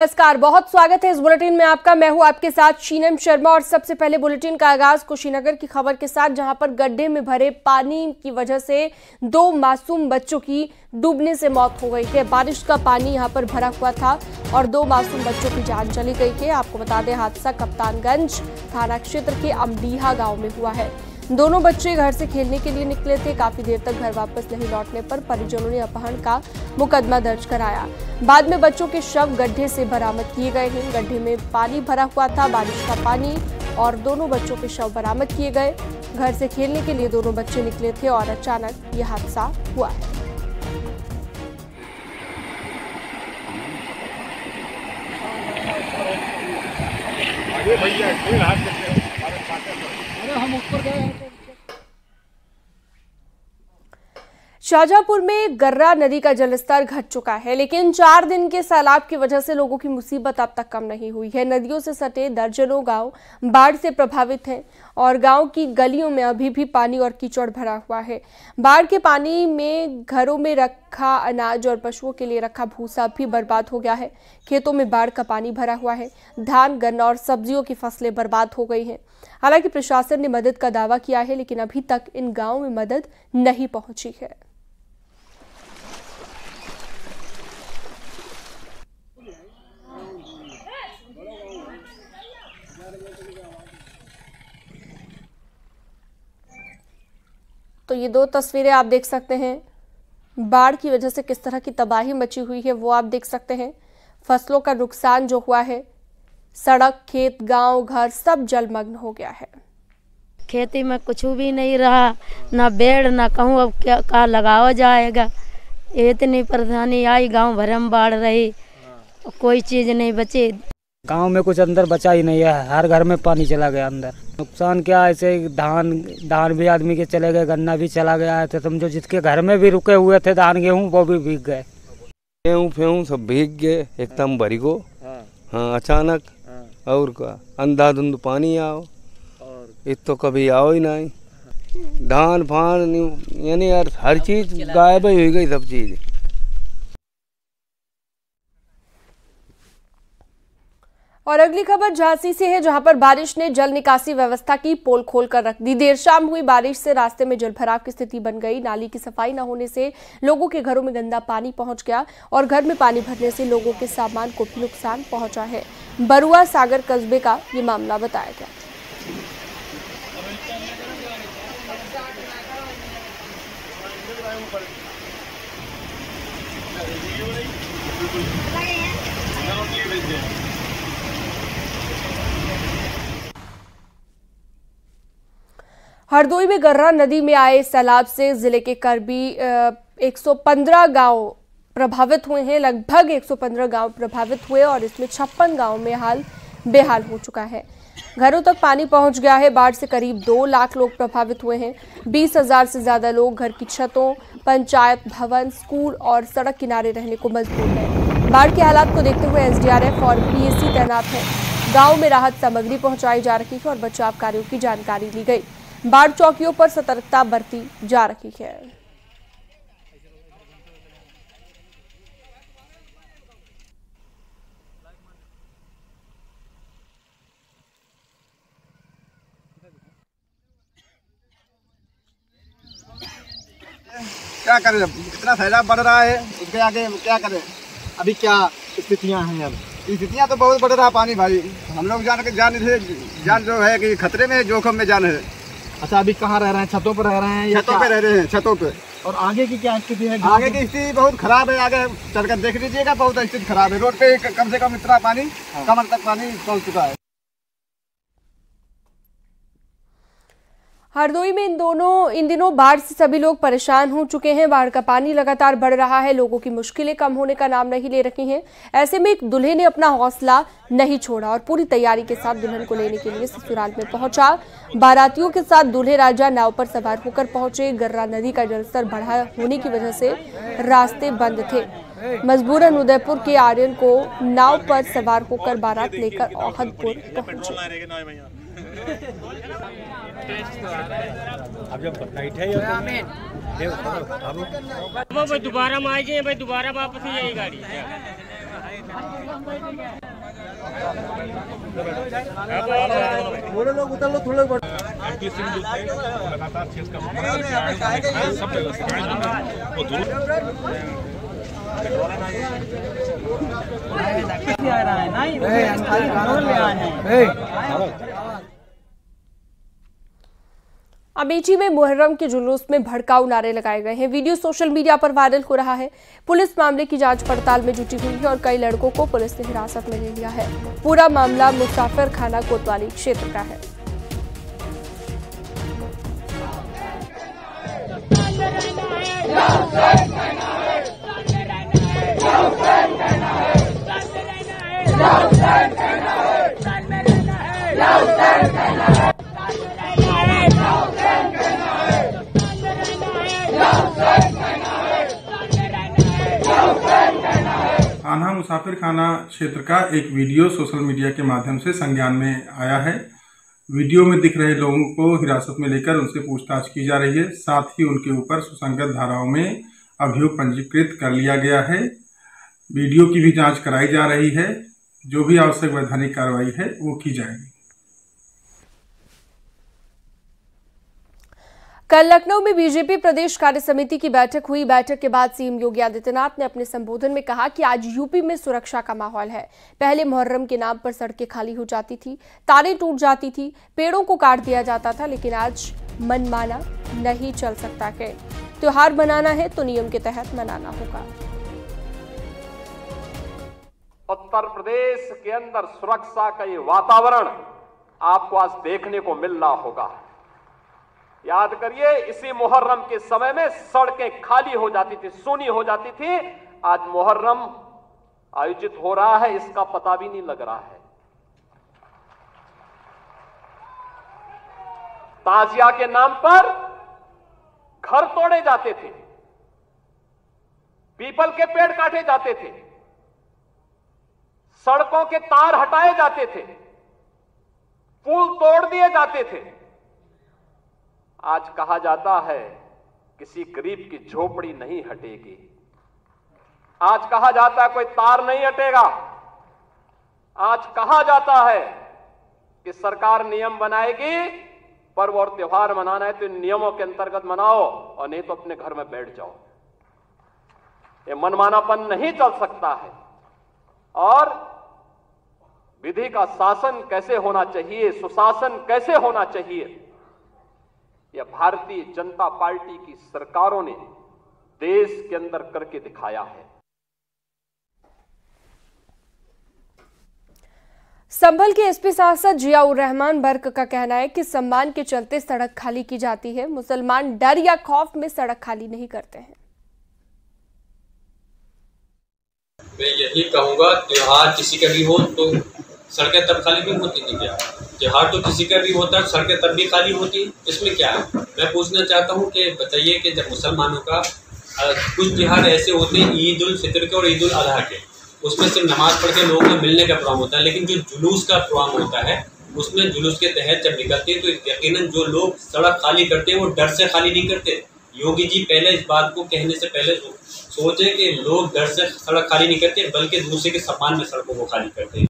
नमस्कार, बहुत स्वागत है इस बुलेटिन में आपका। मैं हूं आपके साथ शीनम शर्मा और सबसे पहले बुलेटिन का आगाज कुशीनगर की खबर के साथ, जहां पर गड्ढे में भरे पानी की वजह से 2 मासूम बच्चों की डूबने से मौत हो गई है। बारिश का पानी यहां पर भरा हुआ था और 2 मासूम बच्चों की जान चली गई है। आपको बता दें, हादसा कप्तानगंज थाना क्षेत्र के अमडीहा गाँव में हुआ है। दोनों बच्चे घर से खेलने के लिए निकले थे। काफी देर तक घर वापस नहीं लौटने पर परिजनों ने अपहरण का मुकदमा दर्ज कराया। बाद में बच्चों के शव गड्ढे से बरामद किए गए हैं। गड्ढे में पानी भरा हुआ था, बारिश का पानी, और दोनों बच्चों के शव बरामद किए गए। घर से खेलने के लिए दोनों बच्चे निकले थे और अचानक ये हादसा हुआ है। शाहजहांपुर में गर्रा नदी का जलस्तर घट चुका है, लेकिन 4 दिन के सैलाब की वजह से लोगों की मुसीबत अब तक कम नहीं हुई है। नदियों से सटे दर्जनों गांव बाढ़ से प्रभावित हैं और गांव की गलियों में अभी भी पानी और कीचड़ भरा हुआ है। बाढ़ के पानी में घरों में रखा अनाज और पशुओं के लिए रखा भूसा भी बर्बाद हो गया है। खेतों में बाढ़ का पानी भरा हुआ है। धान, गन्ना और सब्जियों की फसलें बर्बाद हो गई हैं। हालांकि प्रशासन ने मदद का दावा किया है, लेकिन अभी तक इन गाँवों में मदद नहीं पहुंची है। तो ये 2 तस्वीरें आप देख सकते हैं। बाढ़ की वजह से किस तरह की तबाही मची हुई है वो आप देख सकते हैं। फसलों का नुकसान जो हुआ है, सड़क, खेत, गांव, घर सब जलमग्न हो गया है। खेती में कुछ भी नहीं रहा, ना बेड़ ना कहूँ अब क्या लगाया जाएगा। इतनी परेशानी आई, गांव भर में बाढ़ रही, कोई चीज नहीं बची। गांव में कुछ अंदर बचा ही नहीं है, हर घर में पानी चला गया अंदर। नुकसान क्या, ऐसे धान भी आदमी के चले गए, गन्ना भी चला गया है। तो समझो जिसके घर में भी रुके हुए थे धान गेहूँ, वो भी भीग गए। गेहूँ सब भीग गए एकदम भरी को। हाँ, अचानक और का अंधाधुंध पानी आओ, इत तो कभी आओ ही नहीं। धान फान यानी यार हर चीज गायब ही हो गई, सब चीज। और अगली खबर झांसी से है, जहां पर बारिश ने जल निकासी व्यवस्था की पोल खोलकर रख दी। देर शाम हुई बारिश से रास्ते में जलभराव की स्थिति बन गई। नाली की सफाई न होने से लोगों के घरों में गंदा पानी पहुंच गया और घर में पानी भरने से लोगों के सामान को भी नुकसान पहुंचा है। बरुआ सागर कस्बे का ये मामला बताया गया। हरदोई में गर्रा नदी में आए सैलाब से जिले के करबी 115 गांव प्रभावित हुए हैं। लगभग 115 गांव प्रभावित हुए और इसमें 56 गांव में हाल बेहाल हो चुका है। घरों तक पानी पहुंच गया है। बाढ़ से करीब 2 लाख लोग प्रभावित हुए हैं। 20,000 से ज्यादा लोग घर की छतों, पंचायत भवन, स्कूल और सड़क किनारे रहने को मजबूर हैं। बाढ़ के हालात को देखते हुए एसडीआरएफ और पीएसी तैनात है। गाँव में राहत सामग्री पहुंचाई जा रही है और बचाव कार्यों की जानकारी ली गई। बाढ़ चौकियों पर सतर्कता बरती जा रही है। क्या करें, इतना सैलाब बढ़ रहा है, उसके आगे क्या करें। अभी क्या स्थितियां हैं, अब स्थितियां तो बहुत बढ़ रहा पानी भाई। हम लोग जान जो है कि खतरे में, जोखिम में जान है। अच्छा, अभी कहाँ रह रहे हैं? छतों पर रह रहे हैं? छतों पे रह रहे हैं, छतों पे। और आगे की क्या स्थिति है? आगे की स्थिति बहुत खराब है। आगे चलकर देख लीजिएगा, बहुत स्थिति खराब है। रोड पे कम से कम इतना पानी, कमर तक पानी पहुंच चुका है। हरदोई में इन दिनों बाढ़ से सभी लोग परेशान हो चुके हैं। बाढ़ का पानी लगातार बढ़ रहा है, लोगों की मुश्किलें कम होने का नाम नहीं ले रही हैं। ऐसे में एक दूल्हे ने अपना हौसला नहीं छोड़ा और पूरी तैयारी के साथ दुल्हन को लेने के लिए ससुराल में पहुंचा। बारातियों के साथ दूल्हे राजा नाव पर सवार होकर पहुंचे। गर्रा नदी का जलस्तर बढ़ा होने की वजह से रास्ते बंद थे। मजबूरन उदयपुर के आर्यन को नाव पर सवार होकर बारात लेकर औहदपुर पहुंचे। अब जब बैठे दोबारा में आ जाए भाई, दोबारा वापस ही जाए गाड़ी। थोड़े लोग उतर लो, थोड़े लोग अमेठी में मुहर्रम के जुलूस में भड़काऊ नारे लगाए गए हैं। वीडियो सोशल मीडिया पर वायरल हो रहा है। पुलिस मामले की जांच पड़ताल में जुटी हुई है और कई लड़कों को पुलिस ने हिरासत में ले लिया है। पूरा मामला मुसाफिर खाना कोतवाली क्षेत्र का है। आन्हा मुसाफिर खाना क्षेत्र का एक वीडियो सोशल मीडिया के माध्यम से संज्ञान में आया है। वीडियो में दिख रहे लोगों को हिरासत में लेकर उनसे पूछताछ की जा रही है। साथ ही उनके ऊपर सुसंगत धाराओं में अभियोग पंजीकृत कर लिया गया है। वीडियो की भी जांच कराई जा रही है। जो भी आवश्यक वैधानिक कार्रवाई है वो की जाएगी। कल लखनऊ में बीजेपी प्रदेश कार्य समिति की बैठक हुई। बैठक के बाद सीएम योगी आदित्यनाथ ने अपने संबोधन में कहा कि आज यूपी में सुरक्षा का माहौल है। पहले मुहर्रम के नाम पर सड़कें खाली हो जाती थी, तारें टूट जाती थी, पेड़ों को काट दिया जाता था, लेकिन आज मनमाना नहीं चल सकता है। त्योहार मनाना है तो नियम के तहत मनाना होगा। उत्तर प्रदेश के अंदर सुरक्षा का ये वातावरण आपको आज देखने को मिल रहा होगा। याद करिए, इसी मुहर्रम के समय में सड़कें खाली हो जाती थी, सूनी हो जाती थी। आज मुहर्रम आयोजित हो रहा है, इसका पता भी नहीं लग रहा है। ताजिया के नाम पर घर तोड़े जाते थे, पीपल के पेड़ काटे जाते थे, सड़कों के तार हटाए जाते थे, पुल तोड़ दिए जाते थे। आज कहा जाता है किसी गरीब की झोपड़ी नहीं हटेगी। आज कहा जाता है कोई तार नहीं हटेगा। आज कहा जाता है कि सरकार नियम बनाएगी, पर्व और त्योहार मनाना है तो इन नियमों के अंतर्गत मनाओ और नहीं तो अपने घर में बैठ जाओ। ये मनमानापन नहीं चल सकता है। और विधि का शासन कैसे होना चाहिए, सुशासन कैसे होना चाहिए, यह भारतीय जनता पार्टी की सरकारों ने देश के अंदर करके दिखाया है। संभल के एसपी सांसद जियाउर रहमान बर्क का कहना है कि सम्मान के चलते सड़क खाली की जाती है। मुसलमान डर या खौफ में सड़क खाली नहीं करते हैं। मैं यही कहूंगा, त्योहार किसी का भी हो तो सड़कें तब खाली भी होती थी क्या? त्योहार तो किसी का भी होता है, सड़कें तब भी खाली होती, इसमें क्या है? मैं पूछना चाहता हूं कि बताइए कि जब मुसलमानों का कुछ त्योहार ऐसे होते हैं, ईद उल फितर के और ईद उल अजहा के, उसमें सिर्फ नमाज पढ़ के लोगों में मिलने का प्रोग्राम होता है। लेकिन जो जुलूस का प्रोग्राम होता है, उसमें जुलूस के तहत जब निकलते हैं तो यकीनन जो लोग सड़क खाली करते हैं वो डर से खाली नहीं करते। योगी जी पहले इस बात को कहने से पहले सोचे कि लोग डर से सड़क खाली नहीं करते, बल्कि दूसरे के सम्मान में सड़कों को खाली करते हैं।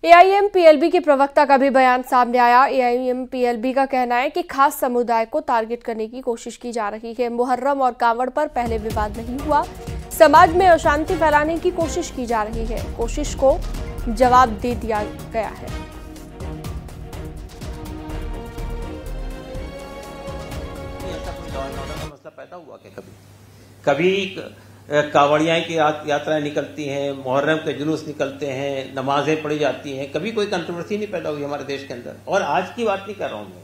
एआईएम-पीएलबी के प्रवक्ता का भी बयान सामने आया। एआईएम-पीएलबी का कहना है कि खास समुदाय को टारगेट करने की कोशिश की जा रही है। मुहर्रम और कांवड़ पर पहले विवाद नहीं हुआ, समाज में अशांति फैलाने की कोशिश की जा रही है। कोशिश को जवाब दे दिया गया है। मसला पैदा हुआ क्या? कभी कांवड़ियाँ की यात्राएं निकलती हैं, मुहर्रम के जुलूस निकलते हैं, नमाजें पढ़ी जाती हैं, कभी कोई कंट्रोवर्सी नहीं पैदा हुई हमारे देश के अंदर। और आज की बात नहीं कर रहा हूं मैं,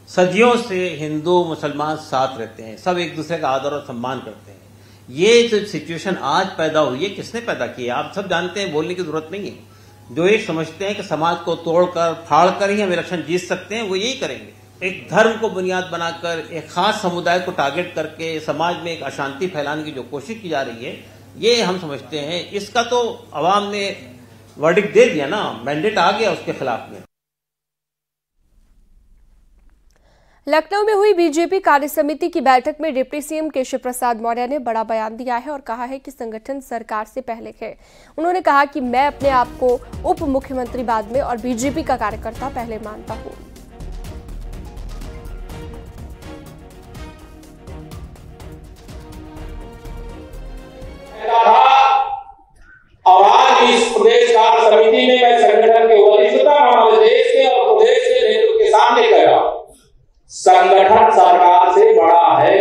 सदियों से हिंदू मुसलमान साथ रहते हैं, सब एक दूसरे का आदर और सम्मान करते हैं। ये जो सिचुएशन आज पैदा हुई है, किसने पैदा की है? आप सब जानते हैं, बोलने की जरूरत नहीं है। जो एक समझते हैं कि समाज को तोड़कर फाड़ कर ही हम इलेक्शन जीत सकते हैं, वो यही करेंगे। एक धर्म को बुनियाद बनाकर एक खास समुदाय को टारगेट करके समाज में एक अशांति फैलाने की जो कोशिश की जा रही है, ये हम समझते हैं इसका तो अवाम ने वर्डिक्ट दे दिया ना, मैंडेट आ गया उसके खिलाफ में। लखनऊ में हुई बीजेपी कार्य समिति की बैठक में डिप्टी सीएम केशव प्रसाद मौर्य ने बड़ा बयान दिया है और कहा है कि संगठन सरकार से पहले है। उन्होंने कहा कि मैं अपने आप को उप मुख्यमंत्री बाद में और बीजेपी का कार्यकर्ता पहले मानता हूं। और आज इस प्रदेश कार्य समिति में मैं संगठन के वरिष्ठता हमारे देश के और प्रदेश के नेतृत्व के सामने कह रहा हूं, संगठन सरकार से बड़ा है।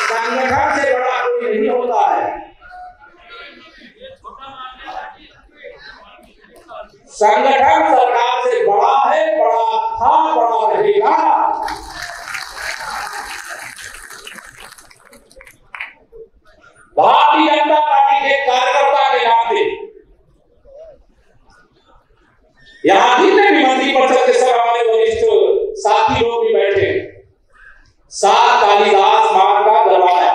संगठन से बड़ा कोई नहीं होता है। संगठन सरकार से बड़ा है, बड़ा था, बड़ा रहेगा। भारतीय जनता पार्टी के कार्यकर्ता के नाते यहां जितने भी मंत्रिपरिषद के सब हमारे वरिष्ठ साथी लोग भी बैठे हैं। 7 कालिदास मार्ग का दरवाजा,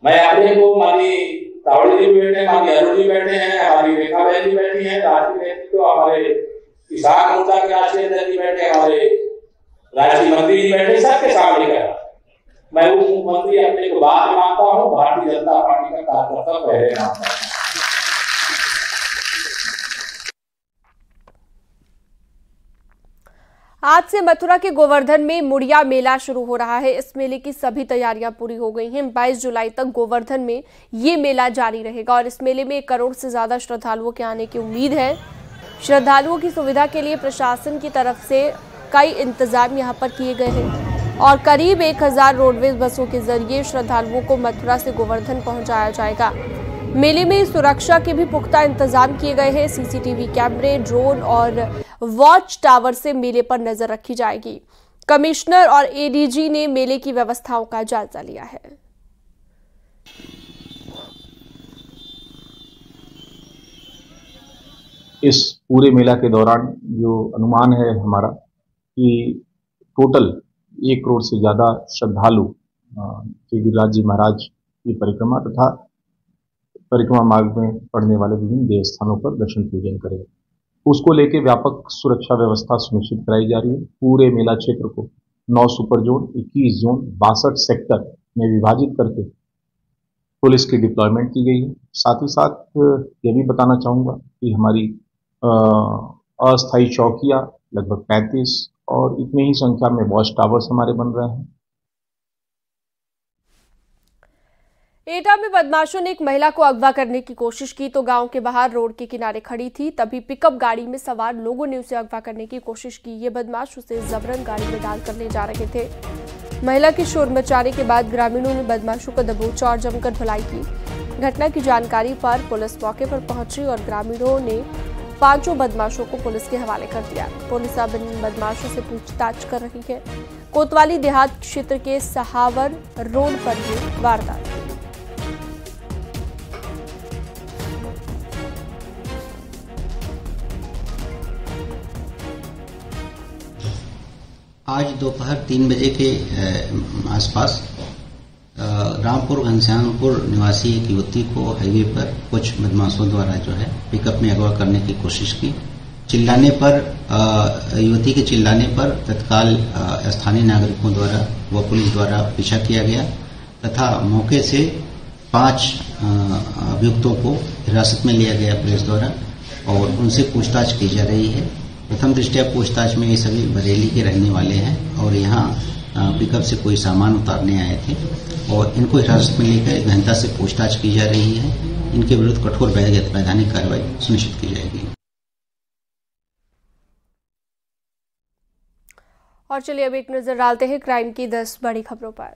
मैं अपने को मानी तावड़ी जी बैठे हैं, मानी अरुण जी बैठे हैं, हमारी रेखा बहन जी बैठी हैं, राष्ट्रीय नेतृत्व हमारे किसान मोर्चा के राष्ट्रीय अध्यक्ष जी बैठे, हमारे राष्ट्रीय मंत्री जी बैठे, सबके सामने कह मैं उप मुख्यमंत्री अपने को बाद में मानता हूं, भारतीय जनता पार्टी का कार्यकर्ता पहले मानता हूं। आज से मथुरा के गोवर्धन में मुड़िया मेला शुरू हो रहा है। इस मेले की सभी तैयारियां पूरी हो गई हैं। 22 जुलाई तक गोवर्धन में ये मेला जारी रहेगा और इस मेले में 1 करोड़ से ज्यादा श्रद्धालुओं के आने की उम्मीद है। श्रद्धालुओं की सुविधा के लिए प्रशासन की तरफ से कई इंतजाम यहां पर किए गए हैं और करीब 1000 रोडवेज बसों के जरिए श्रद्धालुओं को मथुरा से गोवर्धन पहुंचाया जाएगा। मेले में सुरक्षा के भी पुख्ता इंतजाम किए गए हैं। सीसीटीवी कैमरे, ड्रोन और वॉच टावर से मेले पर नजर रखी जाएगी। कमिश्नर और एडीजी ने मेले की व्यवस्थाओं का जायजा लिया है। इस पूरे मेला के दौरान जो अनुमान है हमारा कि टोटल 1 करोड़ से ज्यादा श्रद्धालु श्री गिरिराज जी महाराज की परिक्रमा तथा परिक्रमा मार्ग में पड़ने वाले विभिन्न देवस्थानों पर दर्शन पूजन करेंगे। उसको लेके व्यापक सुरक्षा व्यवस्था सुनिश्चित कराई जा रही है। पूरे मेला क्षेत्र को 9 सुपर जोन, 21 जोन, 62 सेक्टर में विभाजित करके पुलिस की डिप्लॉयमेंट की गई है। साथ ही साथ ये भी बताना चाहूँगा कि हमारी अस्थायी चौकियाँ लगभग 35 और इतनी ही संख्या में वॉच टावर्स हमारे बन रहे हैं। एटा में बदमाशों ने एक महिला को अगवा करने की कोशिश की तो गांव के बाहर रोड के किनारे खड़ी थी, तभी पिकअप गाड़ी में सवार लोगों ने उसे अगवा करने की कोशिश की। ये बदमाश उसे जबरन गाड़ी में डालकर ले जा रहे थे। महिला के शोर मचाने के बाद ग्रामीणों ने बदमाशों को दबोचा और जमकर धुलाई की। घटना की जानकारी पर पुलिस मौके पर पहुंची और ग्रामीणों ने 5 बदमाशों को पुलिस के हवाले कर दिया। पुलिस अब इन बदमाशों से पूछताछ कर रही है। कोतवाली देहात क्षेत्र के सहावर रोड पर ये वारदात हुई। आज दोपहर 3 बजे के आसपास रामपुर घनश्यामपुर निवासी एक युवती को हाईवे पर कुछ बदमाशों द्वारा जो है पिकअप में अगवा करने की कोशिश की। चिल्लाने पर युवती के चिल्लाने पर तत्काल स्थानीय नागरिकों द्वारा व पुलिस द्वारा पीछा किया गया तथा मौके से 5 अभियुक्तों को हिरासत में लिया गया पुलिस द्वारा और उनसे पूछताछ की जा रही है। प्रथम दृष्टया पूछताछ में ये सभी बरेली के रहने वाले हैं और यहाँ पिकअप से कोई सामान उतारने आए थे और इनको हिरासत में लेकर गहनता से पूछताछ की जा रही है। इनके विरुद्ध कठोर वैधानिक कार्रवाई सुनिश्चित की जाएगी। और चलिए अब एक नजर डालते हैं क्राइम की 10 बड़ी खबरों पर।